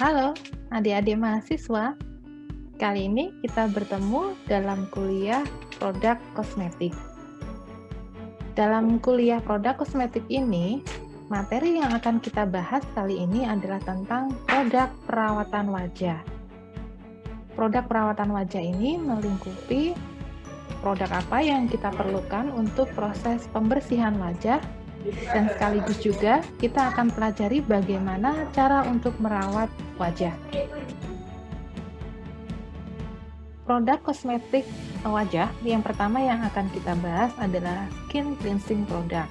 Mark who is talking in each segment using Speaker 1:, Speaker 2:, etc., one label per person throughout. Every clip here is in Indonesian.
Speaker 1: Halo, adik-adik mahasiswa. Kali ini kita bertemu dalam kuliah produk kosmetik. Dalam kuliah produk kosmetik ini, materi yang akan kita bahas kali ini adalah tentang produk perawatan wajah. Produk perawatan wajah ini melingkupi produk apa yang kita perlukan untuk proses pembersihan wajah, dan sekaligus juga kita akan pelajari bagaimana cara untuk merawat wajah. Produk kosmetik wajah yang pertama yang akan kita bahas adalah skin cleansing product.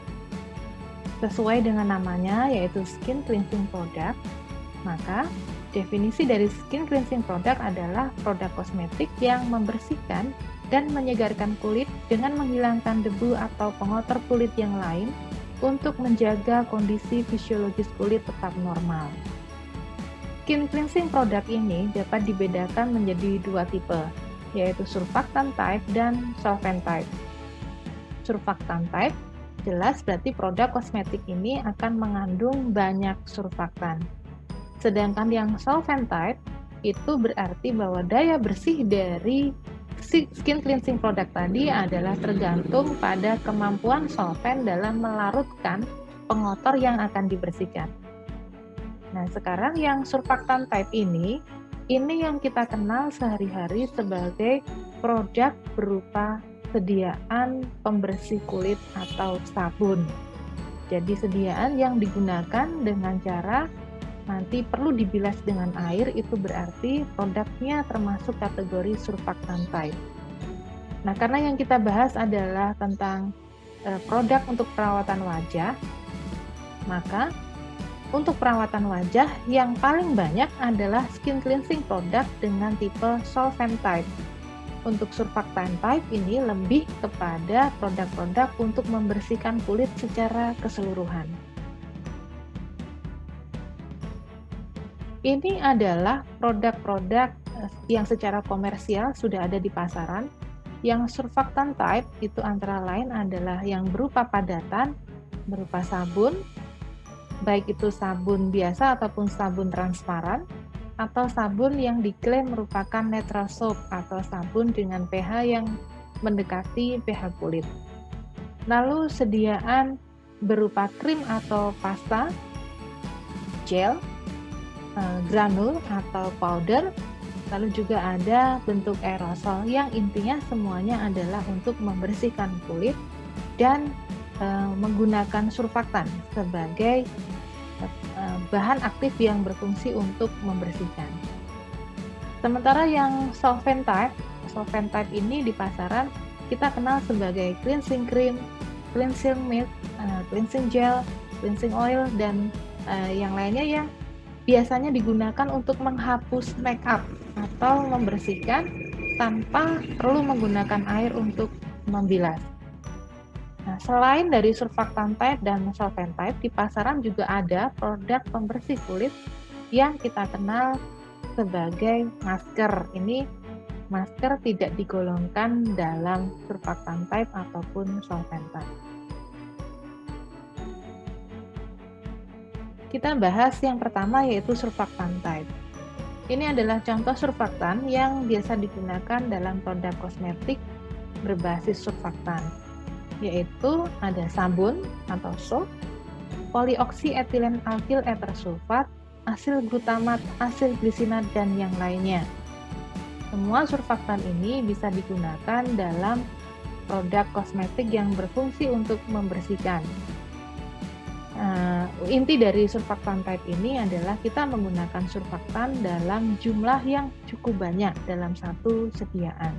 Speaker 1: Sesuai dengan namanya yaitu skin cleansing product, maka definisi dari skin cleansing product adalah produk kosmetik yang membersihkan dan menyegarkan kulit dengan menghilangkan debu atau pengotor kulit yang lain untuk menjaga kondisi fisiologis kulit tetap normal. Skin cleansing product ini dapat dibedakan menjadi dua tipe, yaitu surfactant type dan solvent type. Surfactant type jelas berarti produk kosmetik ini akan mengandung banyak surfaktan. Sedangkan yang solvent type itu berarti bahwa daya bersih dari skin cleansing product tadi adalah tergantung pada kemampuan solvent dalam melarutkan pengotor yang akan dibersihkan. Nah, sekarang yang surfactant type ini yang kita kenal sehari-hari sebagai produk berupa sediaan pembersih kulit atau sabun. Jadi sediaan yang digunakan dengan cara nanti perlu dibilas dengan air, itu berarti produknya termasuk kategori surfactant type. Nah, karena yang kita bahas adalah tentang produk untuk perawatan wajah, maka untuk perawatan wajah yang paling banyak adalah skin cleansing product dengan tipe solvent type. Untuk surfactant type ini lebih kepada produk-produk untuk membersihkan kulit secara keseluruhan. Ini adalah produk-produk yang secara komersial sudah ada di pasaran. Yang surfactant type itu antara lain adalah yang berupa padatan, berupa sabun, baik itu sabun biasa ataupun sabun transparan, atau sabun yang diklaim merupakan natural soap atau sabun dengan pH yang mendekati pH kulit. Lalu sediaan berupa krim atau pasta, gel, granul atau powder, lalu juga ada bentuk aerosol yang intinya semuanya adalah untuk membersihkan kulit dan menggunakan surfaktan sebagai bahan aktif yang berfungsi untuk membersihkan. Sementara yang solvent type ini di pasaran kita kenal sebagai cleansing cream, cleansing mist, cleansing gel, cleansing oil, dan yang lainnya yang biasanya digunakan untuk menghapus make up atau membersihkan tanpa perlu menggunakan air untuk membilas. Nah, selain dari surfactant type dan solvent type, di pasaran juga ada produk pembersih kulit yang kita kenal sebagai masker. Ini masker tidak digolongkan dalam surfactant type ataupun solvent type. Kita bahas yang pertama yaitu surfactant type. Ini adalah contoh surfaktan yang biasa digunakan dalam produk kosmetik berbasis surfaktan, yaitu ada sabun atau soap, polioksietilen alkyl ether sulfat, asil glutamat, asil glisinat, dan yang lainnya. Semua surfaktan ini bisa digunakan dalam produk kosmetik yang berfungsi untuk membersihkan. Inti dari surfaktan type ini adalah kita menggunakan surfaktan dalam jumlah yang cukup banyak dalam satu sediaan.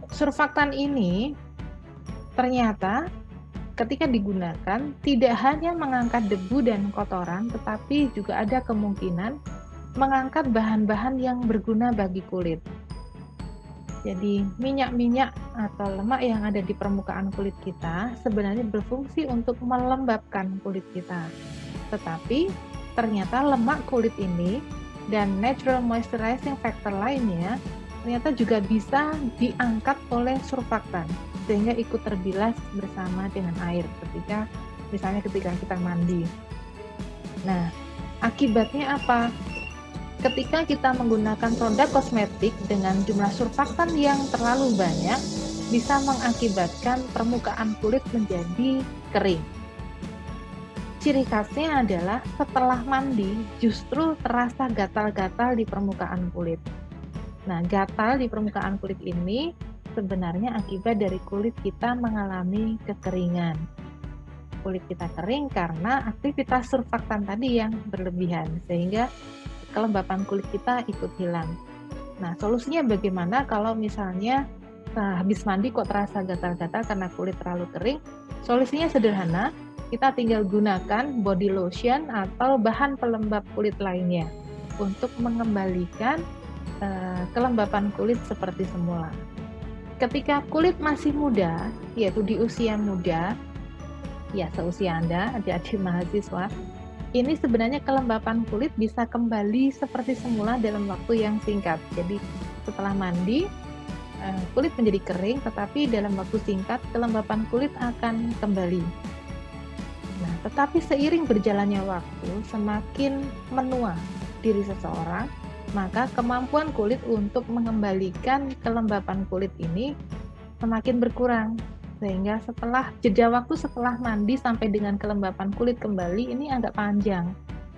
Speaker 1: Surfaktan ini ternyata ketika digunakan tidak hanya mengangkat debu dan kotoran, tetapi juga ada kemungkinan mengangkat bahan-bahan yang berguna bagi kulit. Jadi minyak-minyak atau lemak yang ada di permukaan kulit kita sebenarnya berfungsi untuk melembabkan kulit kita. Tetapi ternyata lemak kulit ini dan natural moisturizing factor lainnya ternyata juga bisa diangkat oleh surfaktan sehingga ikut terbilas bersama dengan air ketika misalnya ketika kita mandi. Nah, akibatnya apa? Ketika kita menggunakan produk kosmetik dengan jumlah surfaktan yang terlalu banyak, bisa mengakibatkan permukaan kulit menjadi kering. Ciri khasnya adalah setelah mandi justru terasa gatal-gatal di permukaan kulit. Nah, gatal di permukaan kulit ini sebenarnya akibat dari kulit kita mengalami kekeringan. Kulit kita kering karena aktivitas surfaktan tadi yang berlebihan, sehingga kelembapan kulit kita ikut hilang. Nah, solusinya bagaimana kalau misalnya habis mandi kok terasa gatal-gatal karena kulit terlalu kering? Solusinya sederhana, kita tinggal gunakan body lotion atau bahan pelembab kulit lainnya untuk mengembalikan kelembapan kulit seperti semula. Ketika kulit masih muda, yaitu di usia muda, ya seusia Anda, adik-adik mahasiswa, ini sebenarnya kelembapan kulit bisa kembali seperti semula dalam waktu yang singkat. Jadi setelah mandi, kulit menjadi kering, tetapi dalam waktu singkat kelembapan kulit akan kembali. Nah, tetapi seiring berjalannya waktu, semakin menua diri seseorang, maka kemampuan kulit untuk mengembalikan kelembapan kulit ini semakin berkurang. Sehingga setelah jeda waktu setelah mandi sampai dengan kelembapan kulit kembali ini agak panjang.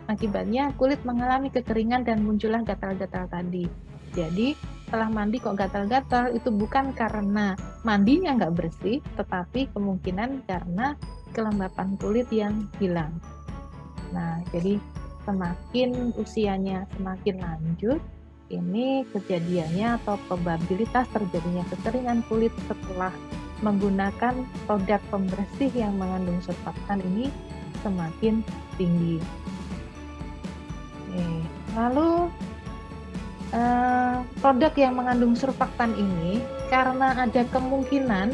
Speaker 1: Akibatnya kulit mengalami kekeringan dan muncullah gatal-gatal tadi. Jadi setelah mandi kok gatal-gatal itu bukan karena mandinya nggak bersih, tetapi kemungkinan karena kelembapan kulit yang hilang. Nah, jadi semakin usianya semakin lanjut, ini kejadiannya atau probabilitas terjadinya kekeringan kulit setelah menggunakan produk pembersih yang mengandung surfaktan ini semakin tinggi. Lalu produk yang mengandung surfaktan ini karena ada kemungkinan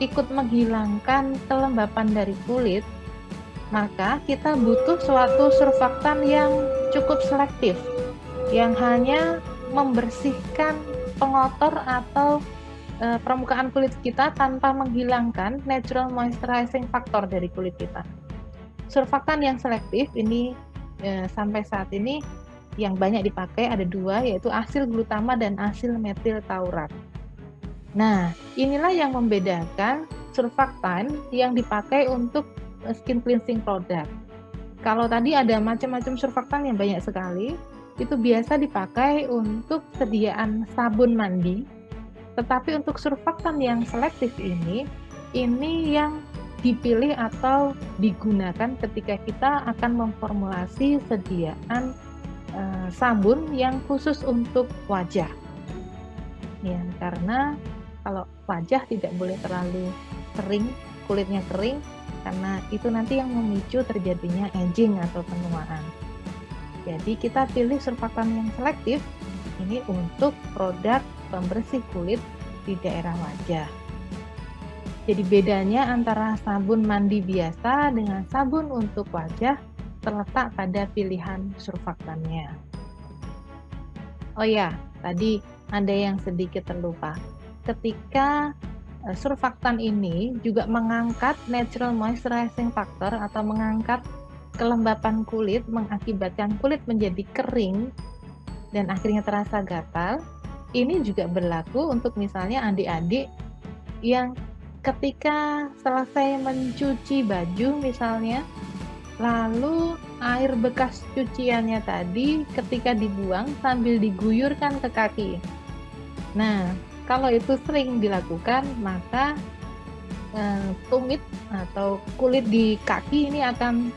Speaker 1: ikut menghilangkan kelembapan dari kulit, maka kita butuh suatu surfaktan yang cukup selektif, yang hanya membersihkan pengotor atau permukaan kulit kita tanpa menghilangkan natural moisturizing factor dari kulit kita. Surfaktan yang selektif ini sampai saat ini yang banyak dipakai ada dua, yaitu asil glutama dan asil metil taurat. Nah, inilah yang membedakan surfaktan yang dipakai untuk skin cleansing product. Kalau tadi ada macam-macam surfaktan yang banyak sekali, itu biasa dipakai untuk sediaan sabun mandi. Tetapi untuk surfaktan yang selektif ini yang dipilih atau digunakan ketika kita akan memformulasi sediaan sabun yang khusus untuk wajah. Ya, karena kalau wajah tidak boleh terlalu kering, kulitnya kering, karena itu nanti yang memicu terjadinya aging atau penuaan. Jadi kita pilih surfaktan yang selektif ini untuk produk pembersih kulit di daerah wajah. Jadi bedanya antara sabun mandi biasa dengan sabun untuk wajah terletak pada pilihan surfaktannya. Oh ya, tadi ada yang sedikit terlupa. Ketika surfaktan ini juga mengangkat natural moisturizing factor atau mengangkat kelembapan kulit, mengakibatkan kulit menjadi kering dan akhirnya terasa gatal. Ini juga berlaku untuk misalnya adik-adik yang ketika selesai mencuci baju misalnya, lalu air bekas cuciannya tadi ketika dibuang sambil diguyurkan ke kaki. Nah, kalau itu sering dilakukan, maka tumit atau kulit di kaki ini akan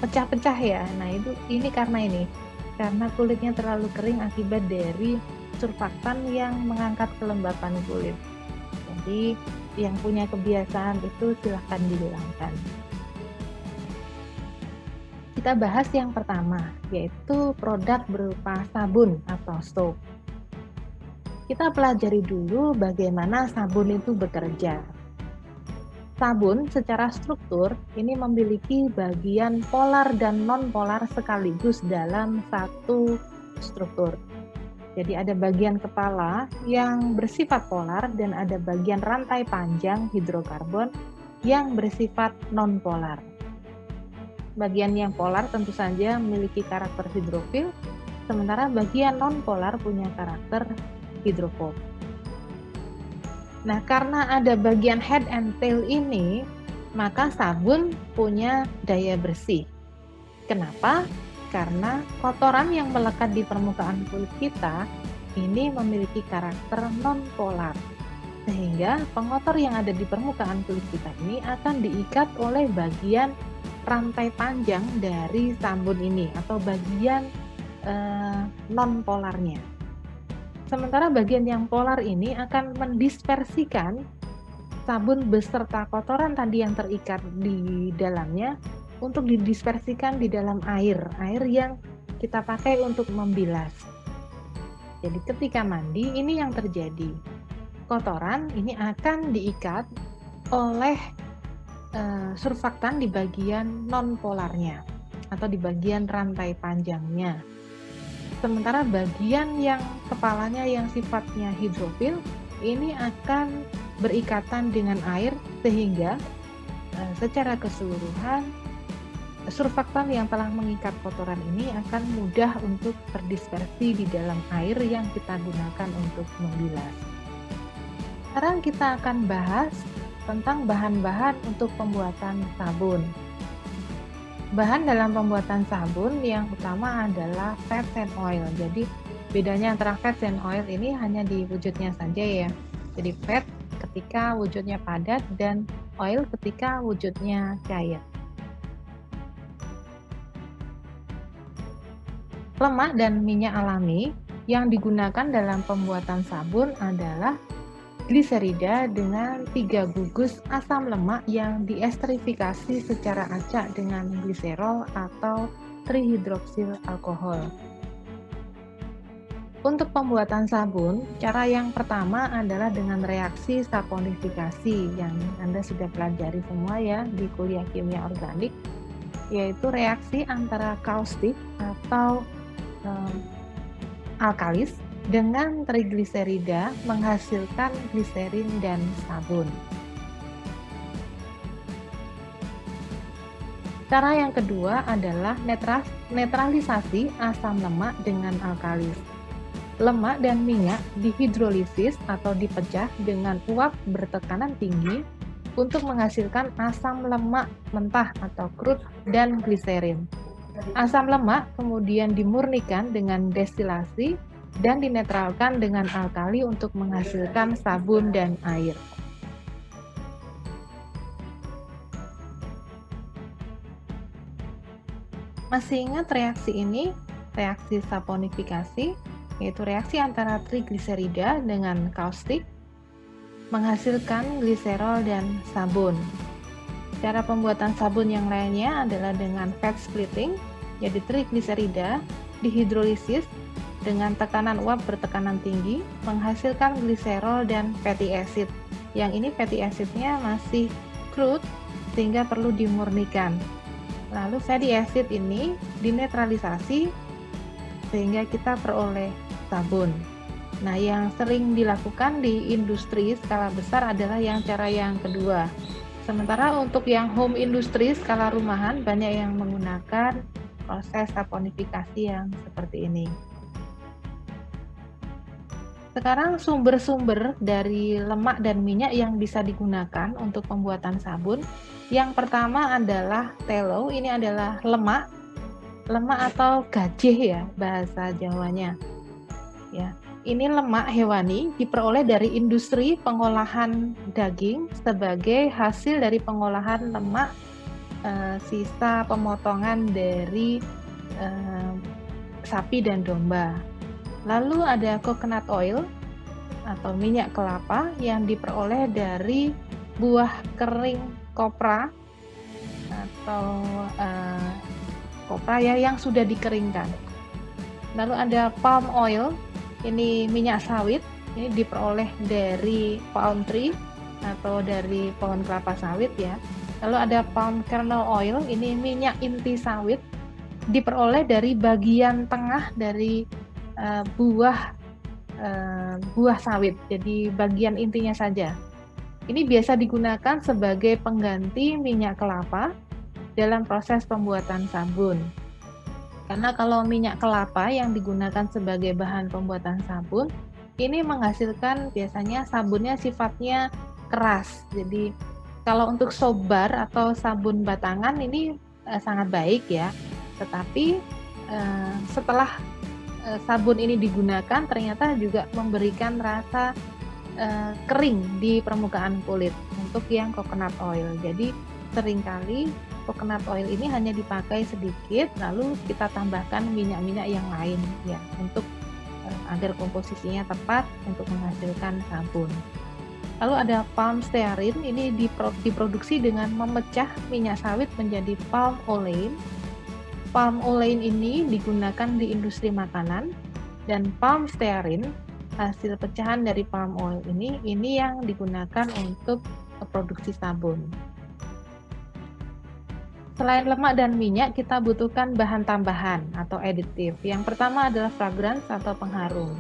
Speaker 1: pecah-pecah ya. Nah, ini karena kulitnya terlalu kering akibat dari surfaktan yang mengangkat kelembapan kulit. Jadi, yang punya kebiasaan itu silahkan dihilangkan. Kita bahas yang pertama, yaitu produk berupa sabun atau soap. Kita pelajari dulu bagaimana sabun itu bekerja. Sabun secara struktur ini memiliki bagian polar dan non-polar sekaligus dalam satu struktur. Jadi ada bagian kepala yang bersifat polar dan ada bagian rantai panjang hidrokarbon yang bersifat non-polar. Bagian yang polar tentu saja memiliki karakter hidrofil, sementara bagian non-polar punya karakter hidrofob. Nah, karena ada bagian head and tail ini, maka sabun punya daya bersih. Kenapa? Karena kotoran yang melekat di permukaan kulit kita ini memiliki karakter non-polar. Sehingga pengotor yang ada di permukaan kulit kita ini akan diikat oleh bagian rantai panjang dari sabun ini atau bagian non-polarnya. Sementara bagian yang polar ini akan mendispersikan sabun beserta kotoran tadi yang terikat di dalamnya untuk didispersikan di dalam air yang kita pakai untuk membilas. Jadi ketika mandi ini yang terjadi. Kotoran ini akan diikat oleh surfaktan di bagian non-polarnya atau di bagian rantai panjangnya. Sementara bagian yang kepalanya yang sifatnya hidrofil ini akan berikatan dengan air sehingga secara keseluruhan surfaktan yang telah mengikat kotoran ini akan mudah untuk terdispersi di dalam air yang kita gunakan untuk membilas. Sekarang kita akan bahas tentang bahan-bahan untuk pembuatan sabun. Bahan dalam pembuatan sabun yang utama adalah fats and oil. Jadi bedanya antara fats and oil ini hanya di wujudnya saja ya. Jadi fat ketika wujudnya padat dan oil ketika wujudnya cair. Lemak dan minyak alami yang digunakan dalam pembuatan sabun adalah gliserida dengan 3 gugus asam lemak yang diesterifikasi secara acak dengan gliserol atau trihidroksil alkohol. Untuk pembuatan sabun, cara yang pertama adalah dengan reaksi saponifikasi yang Anda sudah pelajari semua ya di kuliah kimia organik, yaitu reaksi antara kaustik atau alkalis dengan trigliserida menghasilkan gliserin dan sabun. Cara yang kedua adalah netralisasi asam lemak dengan alkalis. Lemak dan minyak dihidrolisis atau dipecah dengan uap bertekanan tinggi untuk menghasilkan asam lemak mentah atau crude dan gliserin. Asam lemak kemudian dimurnikan dengan destilasi dan dinetralkan dengan alkali untuk menghasilkan sabun dan air. Masih ingat reaksi ini? Reaksi saponifikasi, yaitu reaksi antara trigliserida dengan kaustik, menghasilkan gliserol dan sabun. Cara pembuatan sabun yang lainnya adalah dengan fat splitting, jadi trigliserida dihidrolisis dengan tekanan uap bertekanan tinggi menghasilkan gliserol dan fatty acid. Yang ini fatty acidnya masih crude sehingga perlu dimurnikan. Lalu fatty acid ini dinetralisasi sehingga kita peroleh sabun. Nah, yang sering dilakukan di industri skala besar adalah cara yang kedua. Sementara untuk yang home industry skala rumahan banyak yang menggunakan proses saponifikasi yang seperti ini. Sekarang sumber-sumber dari lemak dan minyak yang bisa digunakan untuk pembuatan sabun. Yang pertama adalah tallow, ini adalah lemak atau gajih ya bahasa Jawanya. Ya, ini lemak hewani diperoleh dari industri pengolahan daging sebagai hasil dari pengolahan lemak sisa pemotongan dari sapi dan domba. Lalu ada coconut oil atau minyak kelapa yang diperoleh dari buah kering kopra atau kopra ya yang sudah dikeringkan. Lalu ada palm oil, ini minyak sawit, ini diperoleh dari palm tree atau dari pohon kelapa sawit ya. Lalu ada palm kernel oil, ini minyak inti sawit, diperoleh dari bagian tengah dari buah sawit, jadi bagian intinya saja. Ini biasa digunakan sebagai pengganti minyak kelapa dalam proses pembuatan sabun. Karena kalau minyak kelapa yang digunakan sebagai bahan pembuatan sabun, ini menghasilkan biasanya sabunnya sifatnya keras. Jadi kalau untuk soap atau sabun batangan ini sangat baik ya. Tetapi setelah sabun ini digunakan ternyata juga memberikan rasa kering di permukaan kulit untuk yang coconut oil. Jadi seringkali coconut oil ini hanya dipakai sedikit, lalu kita tambahkan minyak-minyak yang lain ya untuk agar komposisinya tepat untuk menghasilkan sabun. Lalu ada palm stearin, ini diproduksi dengan memecah minyak sawit menjadi palm olein. Palm olein ini digunakan di industri makanan, dan palm stearin hasil pecahan dari palm oil ini yang digunakan untuk produksi sabun. Selain lemak dan minyak, kita butuhkan bahan tambahan atau aditif. Yang pertama adalah fragrance atau pengharum.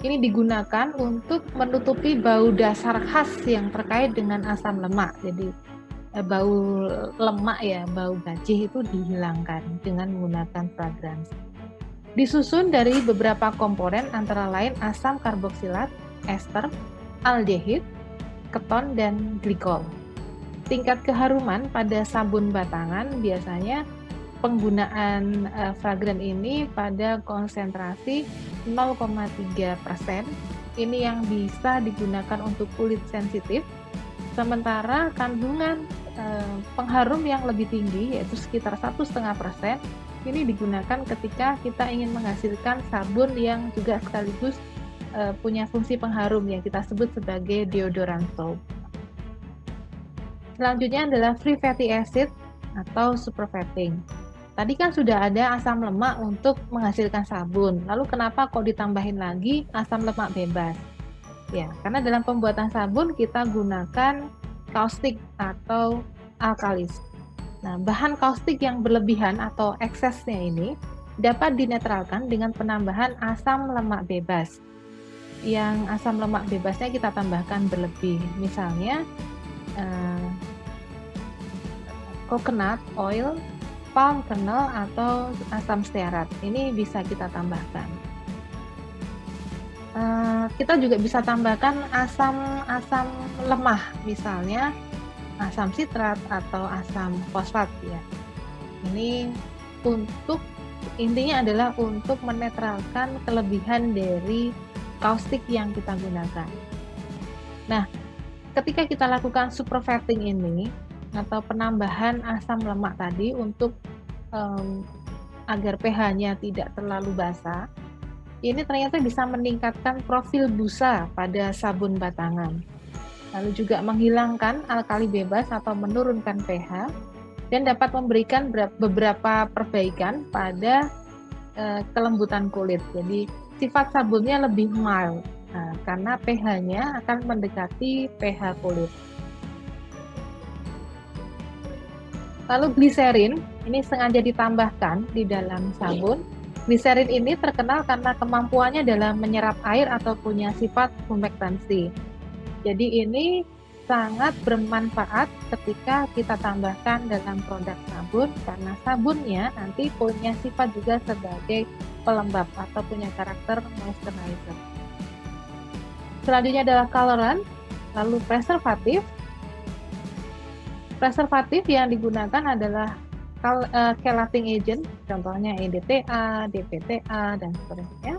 Speaker 1: Ini digunakan untuk menutupi bau dasar khas yang terkait dengan asam lemak. Jadi bau lemak ya, bau gajih itu dihilangkan dengan menggunakan fragrance. Disusun dari beberapa komponen antara lain asam karboksilat, ester, aldehid, keton, dan glikol. Tingkat keharuman pada sabun batangan biasanya penggunaan fragrance ini pada konsentrasi 0,3%. Ini yang bisa digunakan untuk kulit sensitif. Sementara kandungan pengharum yang lebih tinggi yaitu sekitar 1,5%. Ini digunakan ketika kita ingin menghasilkan sabun yang juga sekaligus punya fungsi pengharum yang kita sebut sebagai deodorant soap. Selanjutnya adalah free fatty acid atau superfatting. Tadi kan sudah ada asam lemak untuk menghasilkan sabun. Lalu kenapa kok ditambahin lagi asam lemak bebas? Ya, karena dalam pembuatan sabun kita gunakan kaustik atau alkalis. Nah, bahan kaustik yang berlebihan atau eksesnya ini dapat dinetralkan dengan penambahan asam lemak bebas. Yang asam lemak bebasnya kita tambahkan berlebih, misalnya coconut oil, palm kernel, atau asam stearat. Ini bisa kita tambahkan. Kita juga bisa tambahkan asam lemah, misalnya asam sitrat atau asam fosfat ya. Ini intinya adalah untuk menetralkan kelebihan dari kaustik yang kita gunakan. Nah, ketika kita lakukan superfatting ini atau penambahan asam lemak tadi untuk agar pH-nya tidak terlalu basa, ini ternyata bisa meningkatkan profil busa pada sabun batangan. Lalu juga menghilangkan alkali bebas atau menurunkan pH, dan dapat memberikan beberapa perbaikan pada kelembutan kulit. Jadi sifat sabunnya lebih mild karena pH-nya akan mendekati pH kulit. Lalu gliserin ini sengaja ditambahkan di dalam sabun. Gliserin ini terkenal karena kemampuannya dalam menyerap air atau punya sifat humektansi. Jadi ini sangat bermanfaat ketika kita tambahkan dalam produk sabun, karena sabunnya nanti punya sifat juga sebagai pelembab atau punya karakter moisturizer. Selanjutnya adalah colorant, lalu preservatif. Preservatif yang digunakan adalah chelating agent, contohnya EDTA, DPTA, dan seterusnya.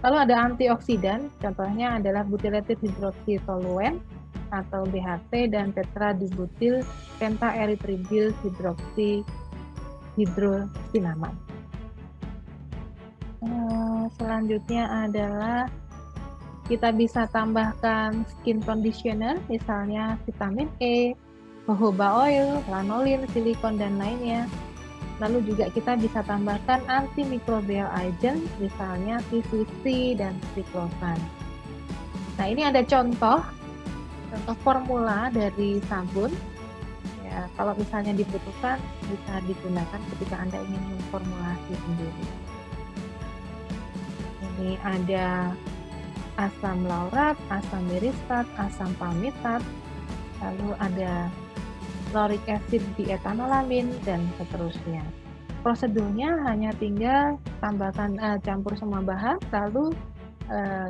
Speaker 1: Lalu ada antioksidan, contohnya adalah butylated hydroxytoluene atau BHT dan tetradibutyl pentaerythridyl hidroksinamat. Selanjutnya adalah kita bisa tambahkan skin conditioner, misalnya vitamin E, jojoba oil, lanolin, silikon, dan lainnya. Lalu juga kita bisa tambahkan antimicrobial agent, misalnya PCC dan triclosan. Nah, ini ada contoh formula dari sabun. Ya, kalau misalnya dibutuhkan bisa digunakan ketika Anda ingin memformulasi sendiri. Ini ada asam laurat, asam miristat, asam palmitat, lalu ada lauric acid dietanolamin, dan seterusnya. Prosedurnya hanya tinggal campur semua bahan, lalu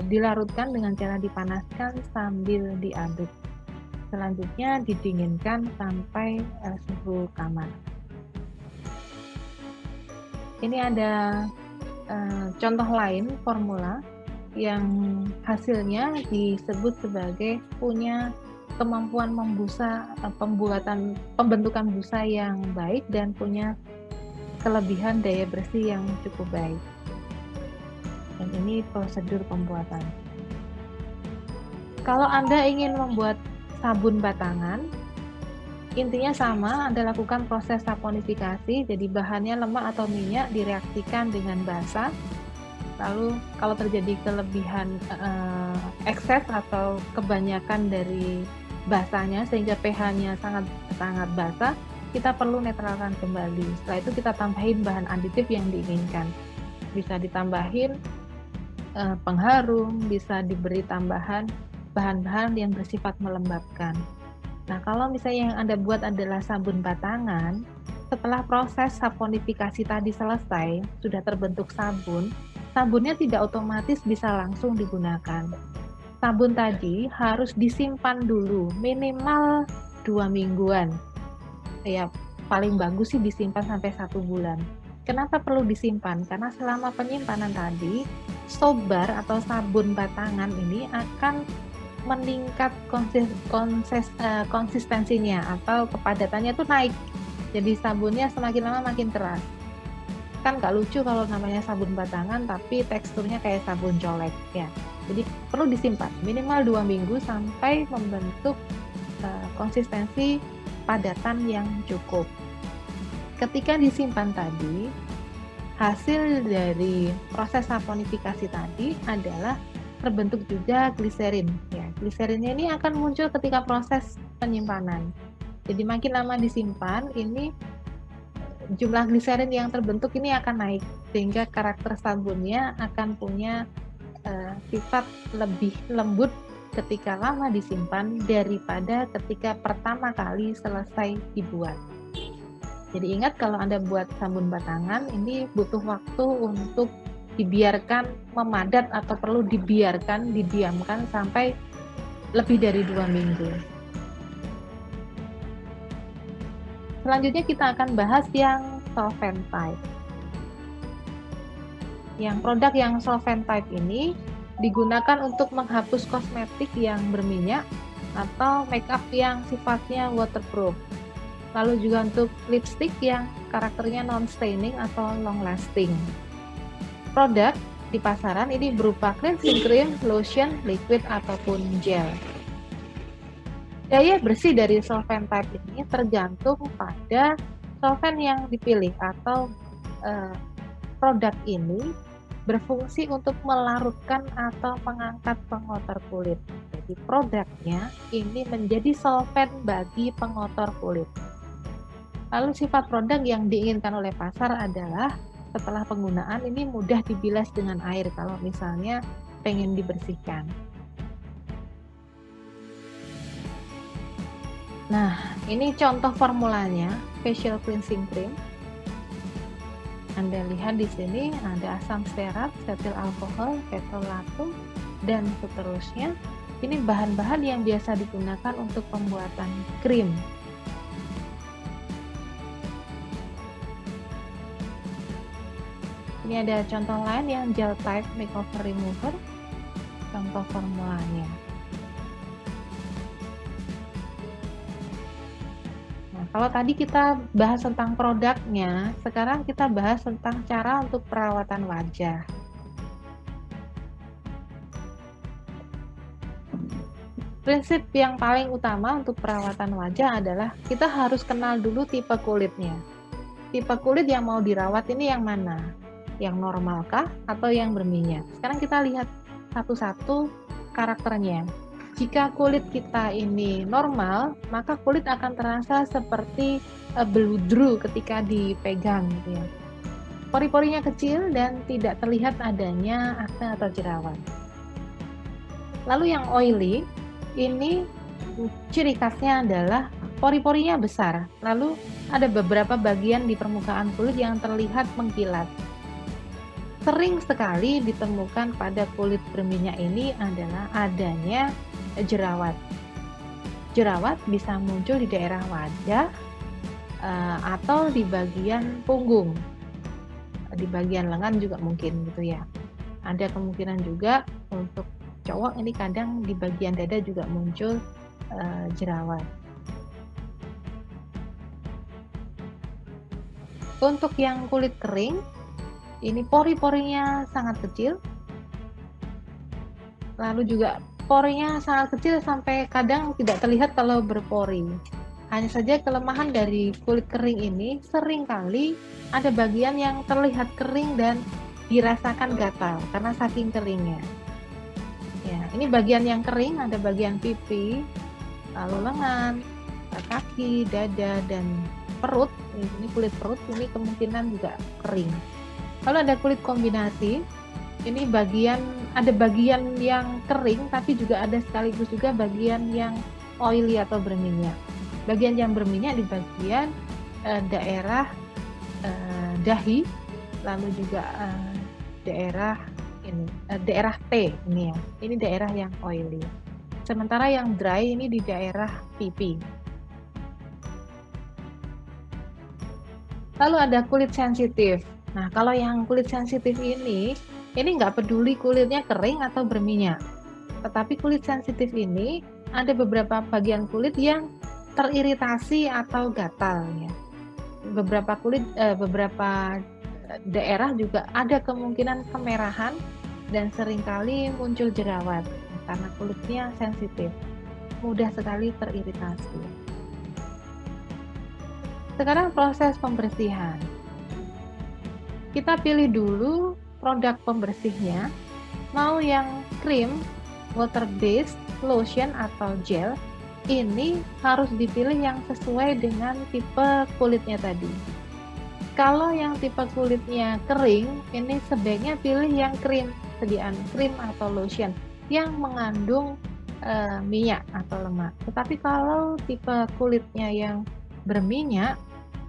Speaker 1: dilarutkan dengan cara dipanaskan sambil diaduk. Selanjutnya didinginkan sampai suhu kamar. Ini ada contoh lain formula yang hasilnya disebut sebagai punya kemampuan pembentukan busa yang baik dan punya kelebihan daya bersih yang cukup baik. Dan ini prosedur pembuatan. Kalau Anda ingin membuat sabun batangan, intinya sama, Anda lakukan proses saponifikasi, jadi bahannya lemak atau minyak direaksikan dengan basa. Lalu kalau terjadi kelebihan ekses atau kebanyakan dari basanya sehingga pH-nya sangat basah, kita perlu netralkan kembali. Setelah itu kita tambahin bahan aditif yang diinginkan. Bisa ditambahin pengharum, bisa diberi tambahan bahan-bahan yang bersifat melembabkan. Nah, kalau misalnya yang Anda buat adalah sabun batangan, setelah proses saponifikasi tadi selesai, sudah terbentuk sabun, sabunnya tidak otomatis bisa langsung digunakan. Sabun tadi harus disimpan dulu, minimal 2 mingguan. Ya, paling bagus sih disimpan sampai 1 bulan. Kenapa perlu disimpan? Karena selama penyimpanan tadi, soap bar atau sabun batangan ini akan meningkat konsistensinya atau kepadatannya itu naik. Jadi sabunnya semakin lama makin keras. Kan nggak lucu kalau namanya sabun batangan tapi teksturnya kayak sabun colek ya. Jadi perlu disimpan minimal 2 minggu sampai membentuk konsistensi padatan yang cukup. Ketika disimpan tadi, hasil dari proses saponifikasi tadi adalah terbentuk juga gliserin. Ya, gliserinnya ini akan muncul ketika proses penyimpanan. Jadi makin lama disimpan, ini jumlah gliserin yang terbentuk ini akan naik, sehingga karakter sabunnya akan punya sifat lebih lembut ketika lama disimpan daripada ketika pertama kali selesai dibuat. Jadi ingat kalau Anda buat sabun batangan ini butuh waktu untuk dibiarkan memadat atau perlu didiamkan sampai lebih dari 2 minggu. Selanjutnya kita akan bahas yang solvent type. Yang produk yang solvent type ini digunakan untuk menghapus kosmetik yang berminyak atau make up yang sifatnya waterproof. Lalu juga untuk lipstick yang karakternya non-staining atau long-lasting. Produk di pasaran ini berupa cleansing cream, lotion, liquid, ataupun gel. Daya bersih dari solvent type ini tergantung pada solvent yang dipilih atau produk ini berfungsi untuk melarutkan atau mengangkat pengotor kulit. Jadi produknya ini menjadi solvent bagi pengotor kulit. Lalu sifat produk yang diinginkan oleh pasar adalah setelah penggunaan ini mudah dibilas dengan air kalau misalnya pengen dibersihkan. Nah, ini contoh formulanya, facial cleansing cream. Anda lihat di sini ada asam stearat, cetil alkohol, ketrolatum, dan seterusnya. Ini bahan-bahan yang biasa digunakan untuk pembuatan krim. Ini ada contoh lain yang gel type makeover remover, contoh formulanya. Nah, kalau tadi kita bahas tentang produknya, sekarang kita bahas tentang cara untuk perawatan wajah. Prinsip yang paling utama untuk perawatan wajah adalah kita harus kenal dulu tipe kulitnya. Tipe kulit yang mau dirawat ini yang mana? Yang normalkah atau yang berminyak? Sekarang kita lihat satu-satu karakternya. Jika kulit kita ini normal, maka kulit akan terasa seperti beludru ketika dipegang gitu ya. Pori-porinya kecil dan tidak terlihat adanya akne atau jerawat. Lalu yang oily, ini ciri khasnya adalah pori-porinya besar, lalu ada beberapa bagian di permukaan kulit yang terlihat mengkilat. Sering sekali ditemukan pada kulit berminyak ini adalah adanya jerawat. Jerawat bisa muncul di daerah wajah atau di bagian punggung, di bagian lengan juga mungkin gitu ya. Ada kemungkinan juga untuk cowok ini kadang di bagian dada juga muncul jerawat. Untuk yang kulit kering, ini pori-porinya sangat kecil, lalu juga porinya sangat kecil sampai kadang tidak terlihat kalau berpori. Hanya saja kelemahan dari kulit kering ini seringkali ada bagian yang terlihat kering dan dirasakan gatal karena saking keringnya. Ya, ini bagian yang kering, ada bagian pipi, lalu lengan, kaki, dada, dan perut. Ini kulit perut ini kemungkinan juga kering. Lalu ada kulit kombinasi. Ini ada bagian yang kering tapi juga ada sekaligus juga bagian yang oily atau berminyak. Bagian yang berminyak di bagian daerah dahi, lalu juga daerah T ini ya. Ini daerah yang oily. Sementara yang dry ini di daerah pipi. Lalu ada kulit sensitif. Nah, kalau yang kulit sensitif ini nggak peduli kulitnya kering atau berminyak. Tetapi kulit sensitif ini ada beberapa bagian kulit yang teriritasi atau gatal ya. Beberapa daerah juga ada kemungkinan kemerahan dan seringkali muncul jerawat karena kulitnya sensitif, mudah sekali teriritasi. Sekarang proses pembersihan. Kita pilih dulu produk pembersihnya, mau yang krim, water based, lotion atau gel. Ini harus dipilih yang sesuai dengan tipe kulitnya tadi. Kalau yang tipe kulitnya kering, ini sebaiknya pilih yang krim, sediaan krim atau lotion yang mengandung minyak atau lemak. Tetapi kalau tipe kulitnya yang berminyak,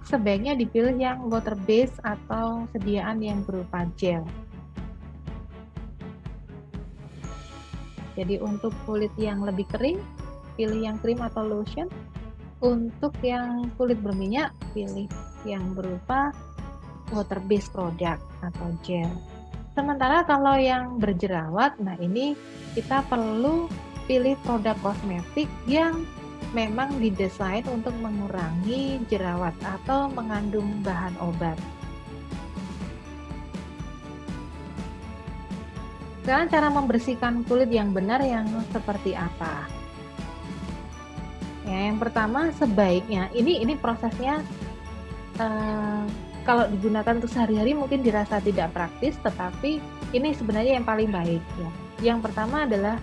Speaker 1: sebaiknya dipilih yang water based atau sediaan yang berupa gel. Jadi untuk kulit yang lebih kering, pilih yang krim atau lotion. Untuk yang kulit berminyak, pilih yang berupa water based product atau gel. Sementara kalau yang berjerawat, nah ini kita perlu pilih produk kosmetik yang memang didesain untuk mengurangi jerawat atau mengandung bahan obat. Sekarang cara membersihkan kulit yang benar yang seperti apa? Ya, yang pertama sebaiknya ini prosesnya kalau digunakan untuk sehari-hari mungkin dirasa tidak praktis, tetapi ini sebenarnya yang paling baik ya. Yang pertama adalah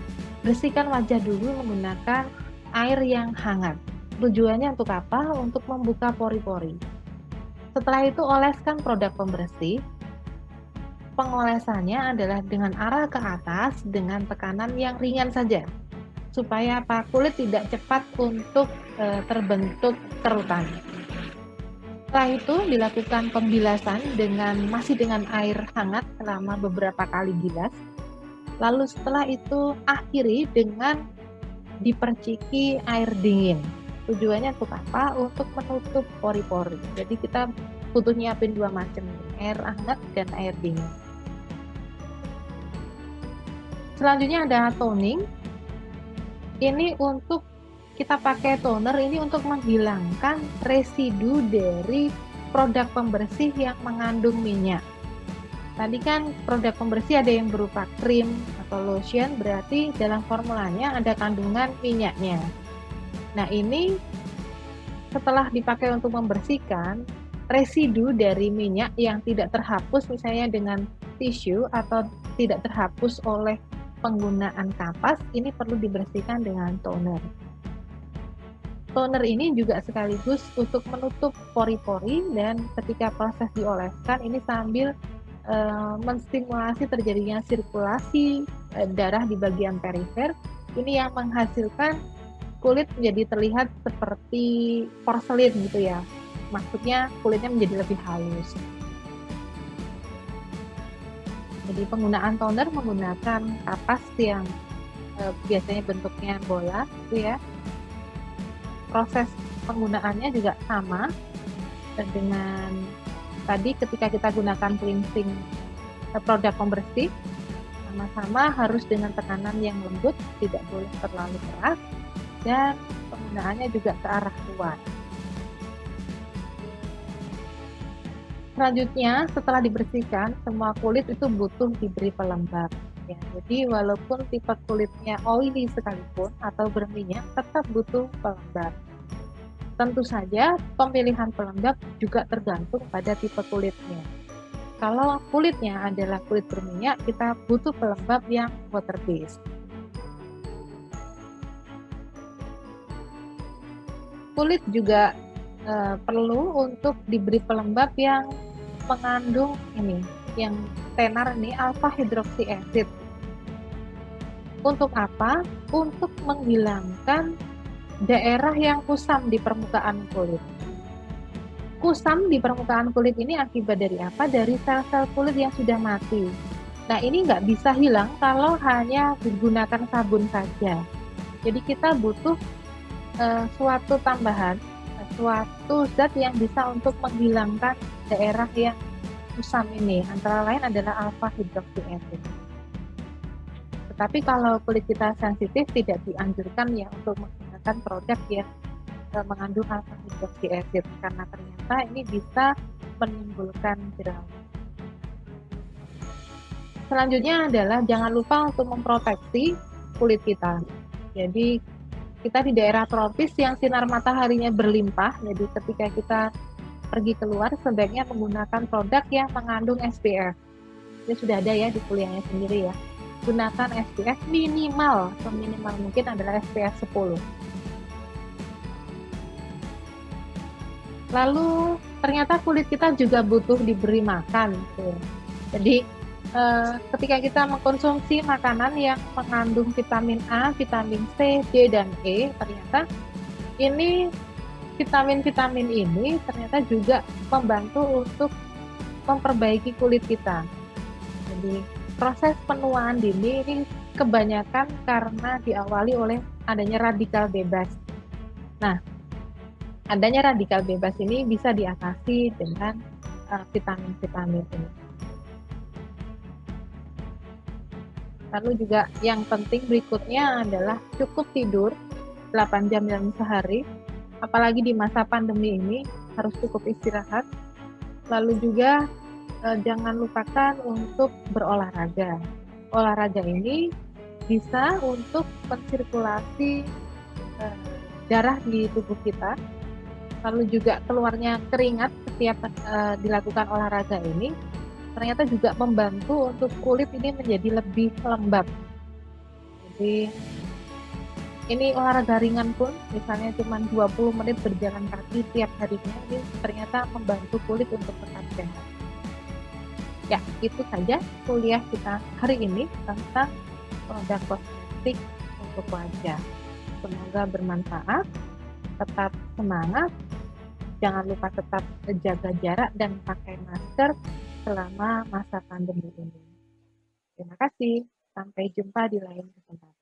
Speaker 1: bersihkan wajah dulu menggunakan air yang hangat. Tujuannya untuk apa? Untuk membuka pori-pori. Setelah itu oleskan produk pembersih. Pengolesannya adalah dengan arah ke atas dengan tekanan yang ringan saja, supaya kulit tidak cepat untuk terbentuk kerutan. Setelah itu dilakukan pembilasan masih dengan air hangat selama beberapa kali bilas. Lalu setelah itu akhiri dengan diperciki air dingin. Tujuannya untuk apa? Untuk menutup pori-pori. Jadi kita butuh nyiapin dua macam, air hangat dan air dingin. Selanjutnya ada toning. Ini untuk kita pakai toner ini untuk menghilangkan residu dari produk pembersih yang mengandung minyak. Tadi kan produk pembersih ada yang berupa krim atau lotion, berarti dalam formulanya ada kandungan minyaknya. Nah ini setelah dipakai untuk membersihkan, residu dari minyak yang tidak terhapus misalnya dengan tisu atau tidak terhapus oleh penggunaan kapas, ini perlu dibersihkan dengan toner. Toner ini juga sekaligus untuk menutup pori-pori dan ketika proses dioleskan ini sambil menstimulasi terjadinya sirkulasi darah di bagian perifer. Ini yang menghasilkan kulit menjadi terlihat seperti porselin gitu ya. Maksudnya kulitnya menjadi lebih halus. Jadi penggunaan toner menggunakan kapas yang biasanya bentuknya bola gitu ya. Proses penggunaannya juga sama dengan tadi ketika kita gunakan cleansing produk pembersih, sama-sama harus dengan tekanan yang lembut, tidak boleh terlalu keras, dan penggunaannya juga ke arah luar. Selanjutnya, setelah dibersihkan, semua kulit itu butuh diberi pelembab. Ya, jadi walaupun tipe kulitnya oily sekalipun atau berminyak, tetap butuh pelembab. Tentu saja pemilihan pelembab juga tergantung pada tipe kulitnya. Kalau kulitnya adalah kulit berminyak, kita butuh pelembab yang water based. Kulit juga perlu untuk diberi pelembab yang mengandung ini, yang tenar ini alpha hydroxy acid. Untuk apa? Untuk menghilangkan daerah yang kusam di permukaan kulit. Kusam di permukaan kulit ini akibat dari apa? Dari sel-sel kulit yang sudah mati. Nah, ini nggak bisa hilang kalau hanya menggunakan sabun saja. Jadi kita butuh suatu tambahan, suatu zat yang bisa untuk menghilangkan daerah yang kusam ini. Antara lain adalah alpha hydroxy acid. Tetapi kalau kulit kita sensitif, tidak dianjurkan ya untuk menggunakan produk yang mengandung alpha hydroxy acid karena ternyata ini bisa menimbulkan jerawat. Selanjutnya adalah jangan lupa untuk memproteksi kulit kita. Jadi kita di daerah tropis yang sinar mataharinya berlimpah, jadi ketika kita pergi keluar sebaiknya menggunakan produk yang mengandung SPF. Ini sudah ada ya di kuliahnya sendiri ya. Gunakan SPF minimal, seminimal mungkin adalah SPF 10. Lalu ternyata kulit kita juga butuh diberi makan. Gitu. Jadi ketika kita mengkonsumsi makanan yang mengandung vitamin A, vitamin C, D, dan E, ternyata ini vitamin-vitamin ini ternyata juga membantu untuk memperbaiki kulit kita. Jadi proses penuaan dini ini kebanyakan karena diawali oleh adanya radikal bebas. Nah, adanya radikal bebas ini bisa diatasi dengan vitamin-vitamin ini. Lalu juga yang penting berikutnya adalah cukup tidur 8 jam dalam sehari. Apalagi di masa pandemi ini harus cukup istirahat. Lalu juga jangan lupakan untuk berolahraga. Olahraga ini bisa untuk mensirkulasi darah di tubuh kita. Lalu juga keluarnya keringat setiap dilakukan olahraga ini ternyata juga membantu untuk kulit ini menjadi lebih lembab. Jadi ini olahraga ringan pun, misalnya cuma 20 menit berjalan kaki tiap harinya, ini ternyata membantu kulit untuk tetap sehat. Ya, itu saja kuliah kita hari ini tentang produk kosmetik untuk wajah. Semoga bermanfaat, tetap semangat, jangan lupa tetap jaga jarak dan pakai masker selama masa pandemi ini. Terima kasih, sampai jumpa di lain kesempatan.